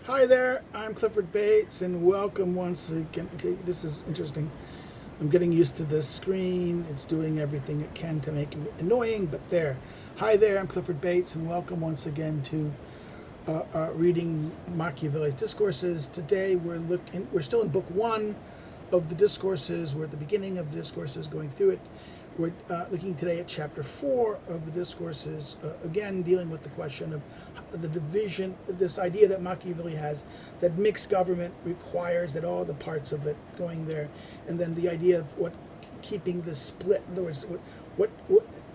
Hi there, I'm Clifford Bates, and welcome once again. Okay, this is interesting. I'm getting used to this screen. It's doing everything it can to make me annoying, but there. Hi there, I'm Clifford Bates, and welcome once again to reading Machiavelli's Discourses. Today we're still in book one of the Discourses. We're at the beginning of the Discourses, going through it. We're looking today at chapter 4 of the Discourses, again dealing with the question of the division, this idea that Machiavelli has, that mixed government requires that all the parts of it going there, and then the idea of what keeping the split. In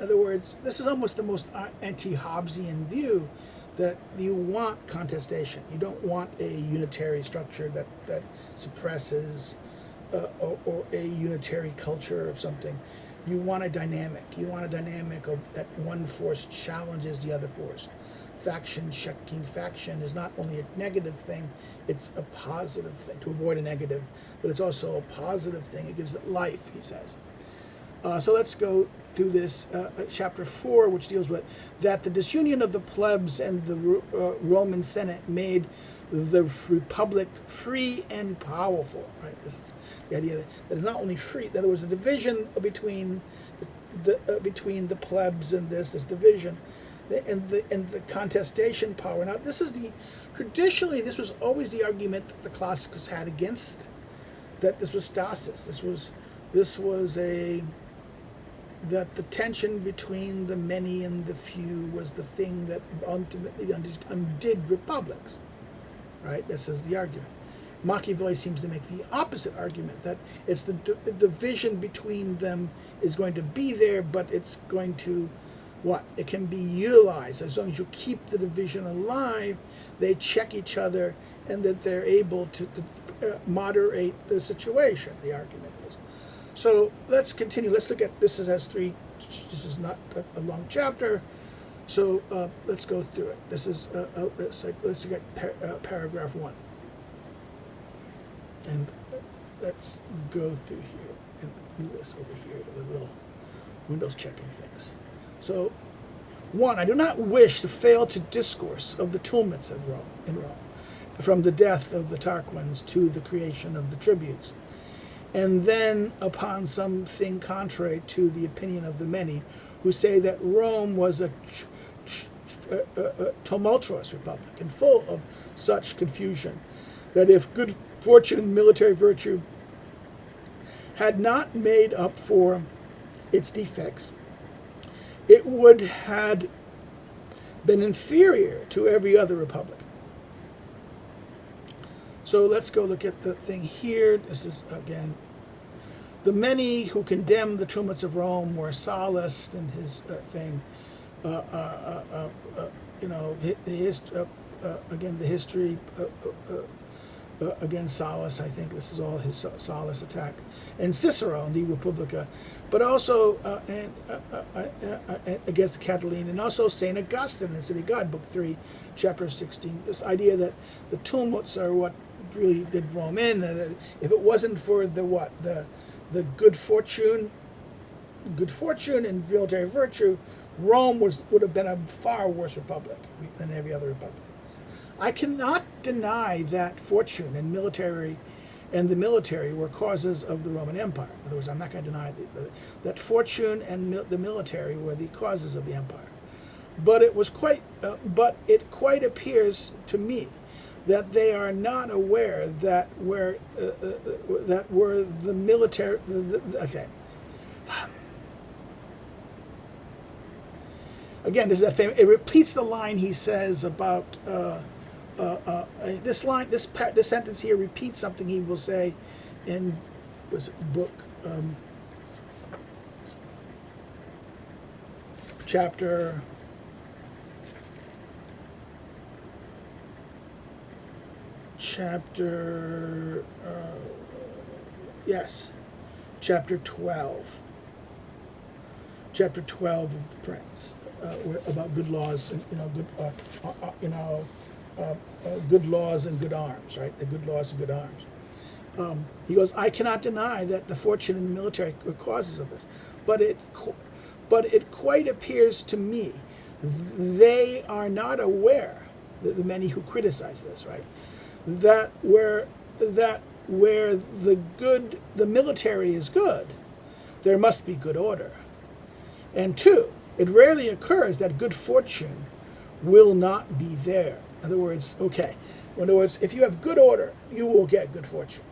other words, this is almost the most anti-Hobbesian view, that you want contestation. You don't want a unitary structure that suppresses or a unitary culture of something. You want a dynamic. You want a dynamic of that one force challenges the other force. Faction checking faction is not only a negative thing, it's a positive thing, to avoid a negative, but it's also a positive thing. It gives it life, he says. So let's go through this chapter 4, which deals with that the disunion of the plebs and the Roman Senate made the republic free and powerful. Right? This is the idea that it's not only free. That there was a division between the plebs and this division, and the contestation power. Now, traditionally this was always the argument that the classics had against that. This was stasis. This was that the tension between the many and the few was the thing that ultimately undid republics. Right? This is the argument. Machiavelli seems to make the opposite argument, that it's the division between them is going to be there, but it's going to, it can be utilized. As long as you keep the division alive, they check each other, and that they're able to moderate the situation, the argument is. So let's continue. Let's look at this. This is not a long chapter. So let's go through it. This is let's look at paragraph 1, and let's go through here and do this over here, the little Windows checking things. So 1, I do not wish to fail to discourse of the tumults in Rome, from the death of the Tarquins to the creation of the tributes, and then upon something contrary to the opinion of the many, who say that Rome was a tumultuous republic and full of such confusion, that if good fortune and military virtue had not made up for its defects, it would have been inferior to every other republic. So let's go look at the thing here. This is, again, the many who condemned the tumults of Rome were solaced in his thing. Again, the history, again, Sallust, I think this is all his Sallust attack, and Cicero in the Republica, but also against the Catiline, and also St. Augustine in City God, Book 3, Chapter 16. This idea that the tumults are what really did Rome in. If it wasn't for the good fortune and military virtue, Rome would have been a far worse republic than every other republic. I cannot deny that fortune and the military were causes of the Roman Empire. In other words, I'm not going to deny that fortune and the military were the causes of the empire. But it quite appears to me that they are not aware that were the military. Okay. Again, this is that famous. It repeats the line he says about this line. This sentence here repeats something he will say in book chapter. Chapter 12. Chapter 12 of the Prince, about good laws and good laws and good arms, right? The good laws and good arms. He goes, I cannot deny that the fortune and the military were causes of this, but it quite appears to me they are not aware the many who criticize this, right? That where the military is good, there must be good order. And two, it rarely occurs that good fortune will not be there. In other words, if you have good order, you will get good fortune.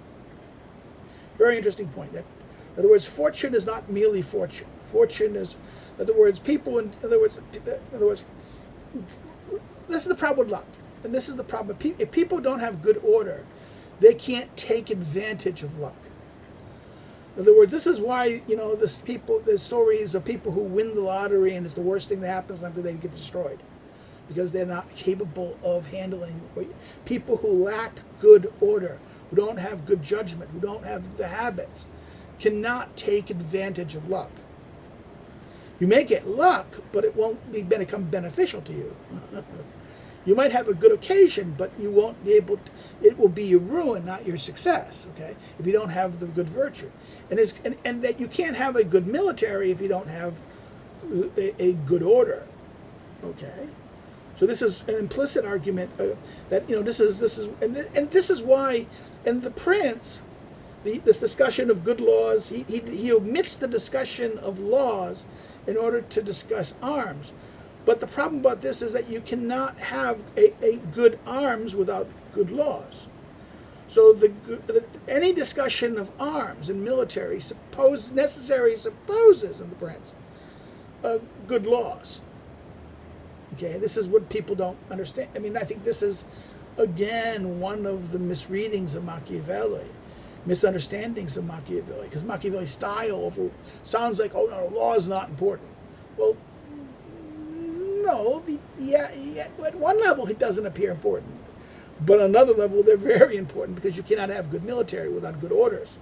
Very interesting point. That, in other words, fortune is not merely fortune. Fortune is, in other words, this is the problem with luck. And this is the problem. If people don't have good order, they can't take advantage of luck. In other words, this is why, there's stories of people who win the lottery and it's the worst thing that happens after they get destroyed. Because they're not capable of handling. People who lack good order, who don't have good judgment, who don't have the habits, cannot take advantage of luck. You may get luck, but it won't become beneficial to you. You might have a good occasion, but you won't be able to, it will be your ruin, not your success, okay, if you don't have the good virtue. And that you can't have a good military if you don't have a good order, okay? So this is an implicit argument that, this is why, and the Prince, this discussion of good laws, he omits the discussion of laws in order to discuss arms. But the problem about this is that you cannot have a good arms without good laws. So any discussion of arms and military supposes in the Prince good laws. Okay, this is what people don't understand. I mean, I think this is, again, one of the misreadings of Machiavelli, misunderstandings of Machiavelli, because Machiavelli's style sounds like, law is not important. Well, no, at one level it doesn't appear important, but on another level they're very important because you cannot have good military without good orders.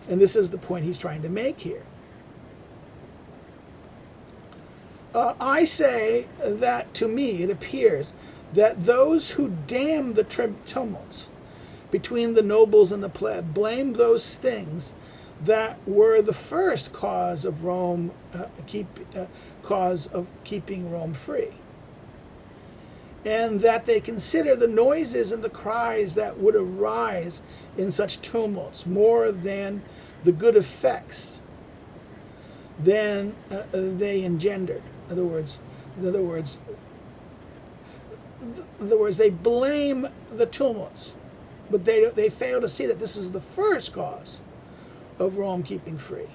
And this is the point he's trying to make here. I say that to me it appears that those who damn the tumults between the nobles and the pleb blame those things that were the first cause of Rome, cause of keeping Rome free, and that they consider the noises and the cries that would arise in such tumults more than the good effects than they engendered. In other words, they blame the tumults, but they fail to see that this is the first cause of Rome keeping free,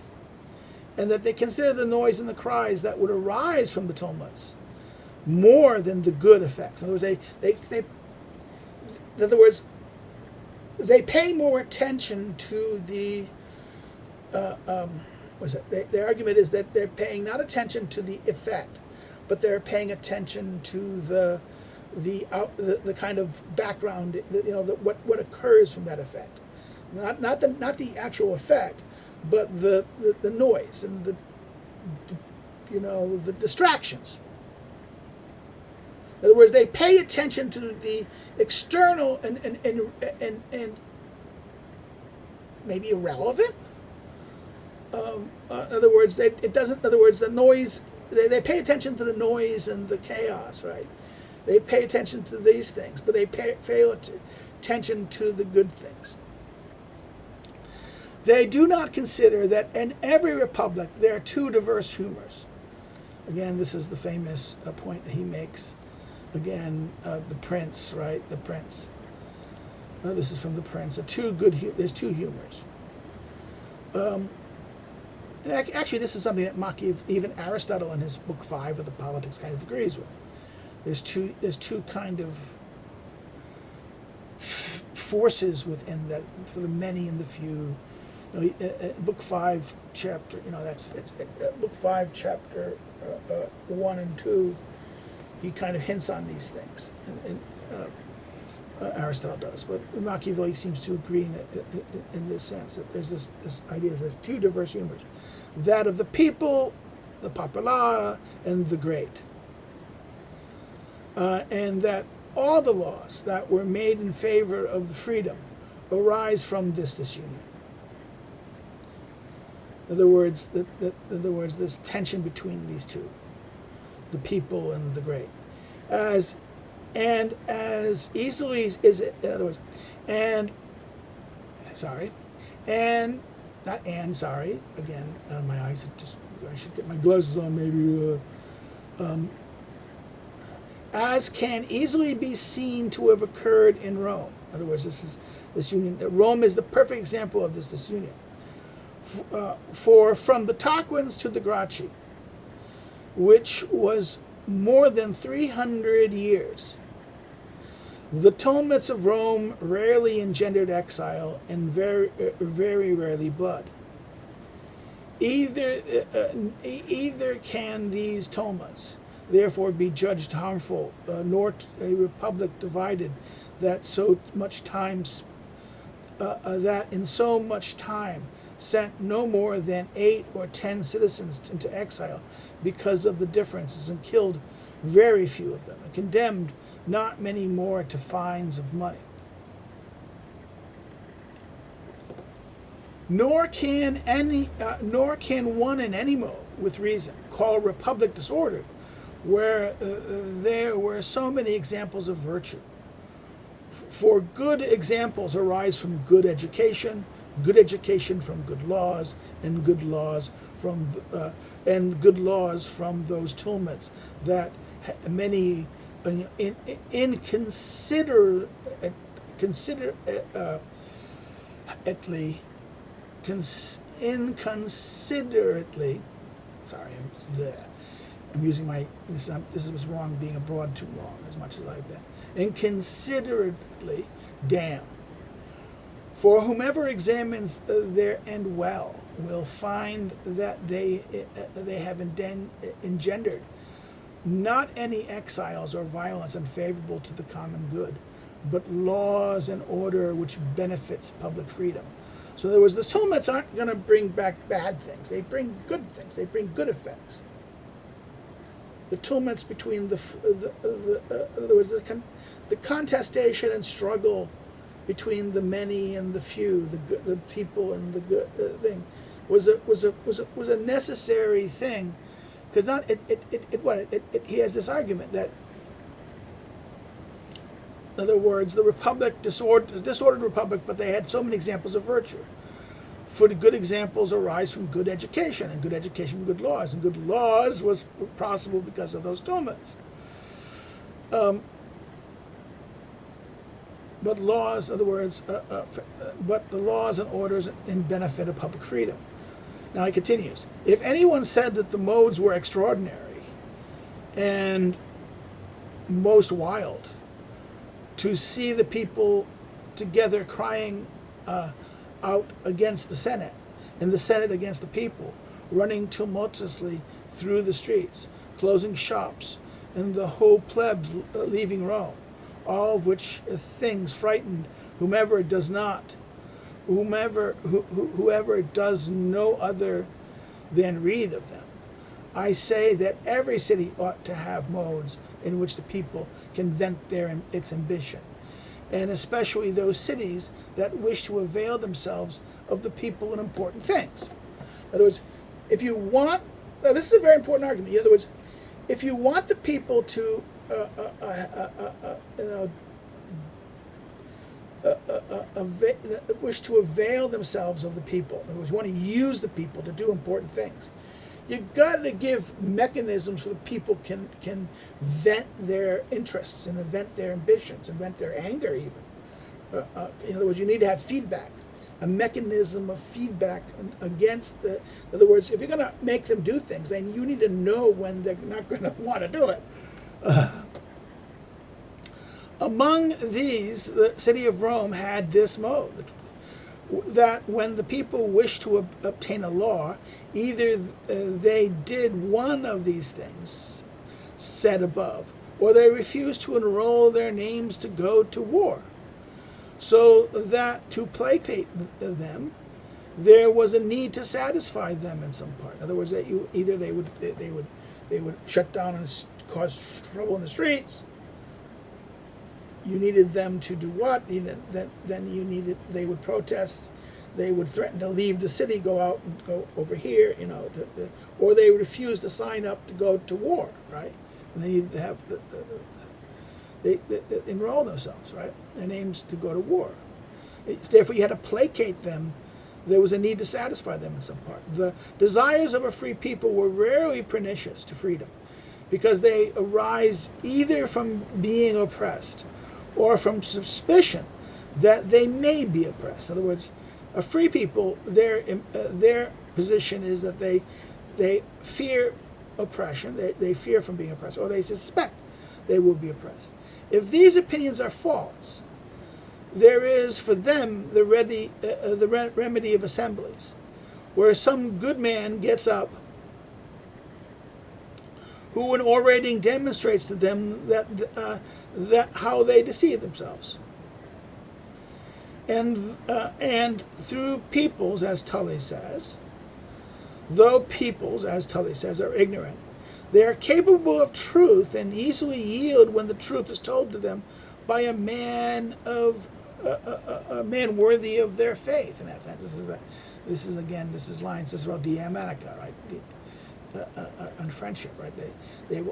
and that they consider the noise and the cries that would arise from the tumults more than the good effects. In other words, they pay more attention to the their argument is that they're paying not attention to the effect, but they're paying attention to the kind of background, what occurs from that effect, not the actual effect, but the noise and the distractions. In other words, they pay attention to the external and maybe irrelevant. In other words, the noise. They pay attention to the noise and the chaos, right? They pay attention to these things, but they fail attention to the good things. They do not consider that in every republic there are two diverse humors. Again, this is the famous point that he makes. Again, the Prince, right? The Prince. This is from the Prince. There's two humors. And actually, this is something that even Aristotle in his book 5 of the Politics kind of agrees with. There's two kind of forces within that, for the many and the few. Book 5 chapter, book 5 chapter 1 and 2. He kind of hints on these things, and Aristotle does, but Machiavelli seems to agree in this sense that there's this idea that there's two diverse humors, that of the people, the popolare, and the great, and that all the laws that were made in favor of the freedom arise from this union. In other words, this tension between these two, the people and the great, as And as easily as it, in other words, and sorry, and not and sorry again. My eyes are just. I should get my glasses on maybe. As can easily be seen to have occurred in Rome. In other words, this union. Rome is the perfect example of this union. For from the Tarquins to the Gracchi, which was more than 300 years, the tumults of Rome rarely engendered exile and very, very rarely blood. Either can these tumults therefore be judged harmful, nor a republic divided that in so much time sent no more than 8 or 10 citizens into exile because of the differences, and killed very few of them, and condemned not many more to fines of money. Nor can one in any mode, with reason, call a republic disordered, where there were so many examples of virtue. For good examples arise from good education from good laws, and good laws from those tumults that many inconsiderately sorry, I'm using my this was wrong, being abroad too long as much as I've been inconsiderately damn. For whomever examines their end well will find that they have engendered not any exiles or violence unfavorable to the common good, but laws and order which benefits public freedom. So in other words, the tumults aren't going to bring back bad things. They bring good things. They bring good effects. The tumults between in other words, the contestation and struggle between the many and the few, the people and the good thing, was a necessary thing, because he has this argument that, in other words, the republic disordered republic, but they had so many examples of virtue. For the good examples arise from good education, and good education from good laws, and good laws was possible because of those tumults. But laws, in other words, but the laws and orders in benefit of public freedom. Now he continues. If anyone said that the modes were extraordinary and most wild, to see the people together crying out against the Senate, and the Senate against the people, running tumultuously through the streets, closing shops, and the whole plebs leaving Rome, all of which things frightened whoever does no other than read of them. I say that every city ought to have modes in which the people can vent its ambition, and especially those cities that wish to avail themselves of the people in important things. In other words, if you want, this is a very important argument. In other words, if you want the people to wish to avail themselves of the people, in other words, you want to use the people to do important things, you've got to give mechanisms so the people can vent their interests and vent their ambitions and vent their anger even. In other words, you need to have feedback, a mechanism of feedback against the, in other words, if you're going to make them do things, then you need to know when they're not going to want to do it. Among these, the city of Rome had this mode, that when the people wished to obtain a law, either they did one of these things said above, or they refused to enroll their names to go to war, so that to placate them, there was a need to satisfy them in some part. In other words, that either they would shut down and cause trouble in the streets. You needed them to do what? They would protest. They would threaten to leave the city, go out and go over here, or they would refuse to sign up to go to war, right? And they needed to have they enroll themselves, right? And aims to go to war. Therefore, you had to placate them. There was a need to satisfy them in some part. The desires of a free people were rarely pernicious to freedom, because they arise either from being oppressed or from suspicion that they may be oppressed. In other words, a free people, their position is that they fear oppression, they fear from being oppressed, or they suspect they will be oppressed. If these opinions are false, there is for them the remedy of assemblies, where some good man gets up, who in orating demonstrates to them that how they deceive themselves. And through peoples, as Tully says, though peoples, as Tully says, are ignorant, they are capable of truth and easily yield when the truth is told to them by a man worthy of their faith. And this is lines. This is about diamatica, right? On friendship, right? They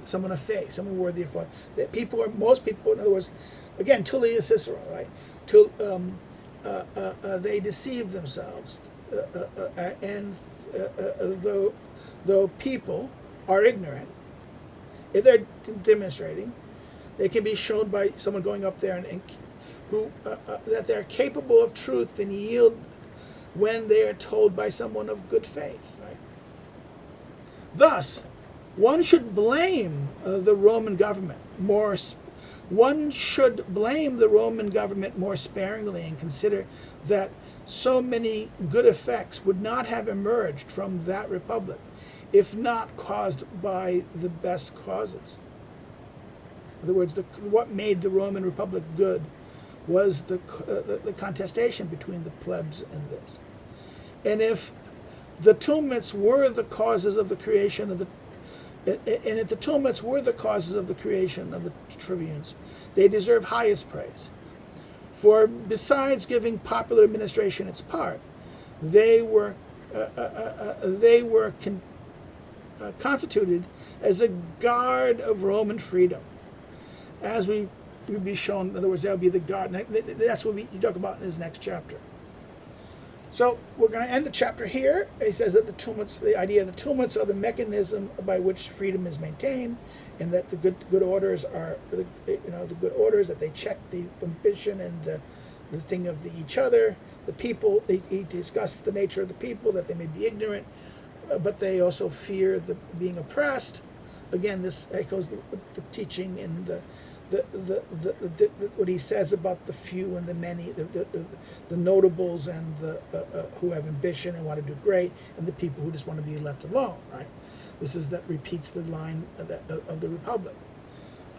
someone of faith, someone worthy of faith. Most people, in other words, again, Tullius Cicero, right? They deceive themselves, and though people are ignorant, if they're demonstrating, they can be shown by someone going up there and who that they're capable of truth and yield when they are told by someone of good faith, right? Thus, one should blame the Roman government more. One should blame the Roman government more sparingly and consider that so many good effects would not have emerged from that republic if not caused by the best causes. In other words, what made the Roman Republic good was the contestation between the plebs and this. And if the tumults were the causes of the creation of the tribunes, they deserve highest praise. For besides giving popular administration its part, they were constituted as a guard of Roman freedom, as we will be shown. In other words, that will be the guard. That's what you talk about in his next chapter. So we're going to end the chapter here. He says that the idea of the tumults are the mechanism by which freedom is maintained, and that the good orders are the good orders, that they check the ambition and the thing of each other. The people, he discusses the nature of the people, that they may be ignorant, but they also fear being oppressed. Again, this echoes the teaching and what he says about the few and the many, the notables and the who have ambition and want to do great, and the people who just want to be left alone. Right? That repeats the line of the Republic.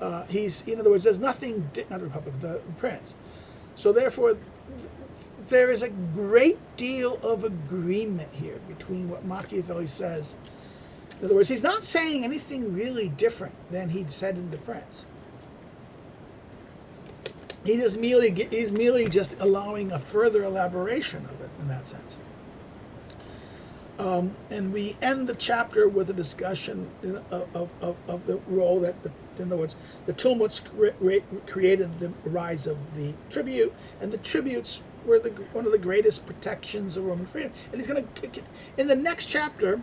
In other words, there's nothing, not the Republic, the Prince. So therefore, there is a great deal of agreement here between what Machiavelli says. In other words, he's not saying anything really different than he'd said in The Prince. He's merely just allowing a further elaboration of it in that sense. And we end the chapter with a discussion of the role that, in other words, the tumults created the rise of the tribute, and the tributes were one of the greatest protections of Roman freedom. And he's going to, in the next chapter,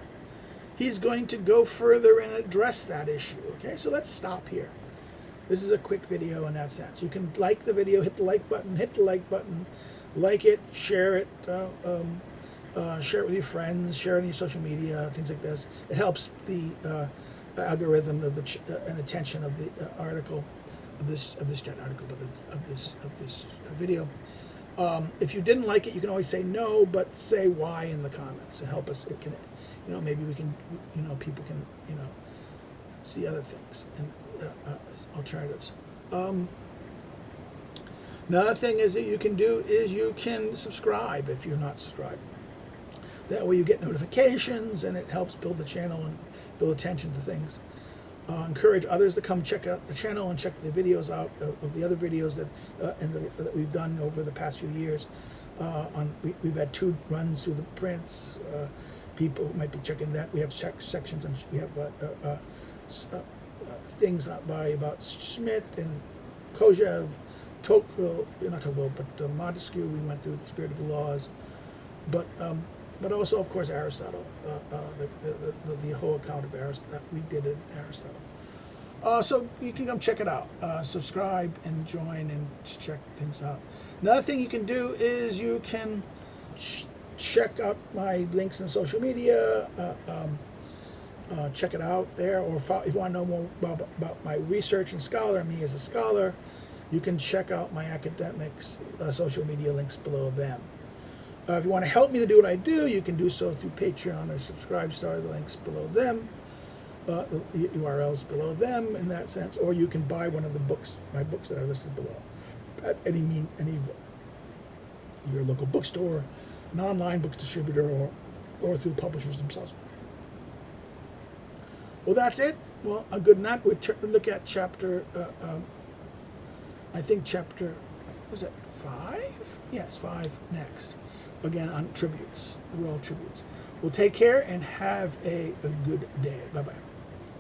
he's going to go further and address that issue. Okay, so let's stop here. This is a quick video in that sense. You can like the video, hit the like button, like it, share it, share it with your friends, share it on your social media, things like this. It helps the algorithm of and attention of the article, of this video. If you didn't like it, you can always say no, but say why in the comments to help us. It can, maybe we can, people can, see other things and alternatives. Another thing is that you can do is you can subscribe if you're not subscribed. That way you get notifications, and it helps build the channel and build attention to things. Encourage others to come check out the channel and check the videos out of the other videos that we've done over the past few years. We've had 2 runs through the Prince. People might be checking that. We have sections, and we have things about Schmidt and Kojev, Tocqueville, not Tocqueville, but Montesquieu. We went through the Spirit of the Laws, but also, of course, Aristotle, the whole account of Aristotle that we did in Aristotle. So you can come check it out. Subscribe and join and check things out. Another thing you can do is you can check out my links in social media. Check it out there. Or if you want to know more about my research and scholar, me as a scholar, you can check out my academics social media links below them. If you want to help me to do what I do, you can do so through Patreon or Subscribestar. The links below them. The URLs below them in that sense, or you can buy one of the books, my books that are listed below, at any your local bookstore, an online book distributor, or through the publishers themselves. Well, that's it. Well, a good night. We'll look at chapter, I think chapter, was it 5? Yes, 5 next. Again, on tributes, the royal tributes. Well, take care and have a good day. Bye-bye.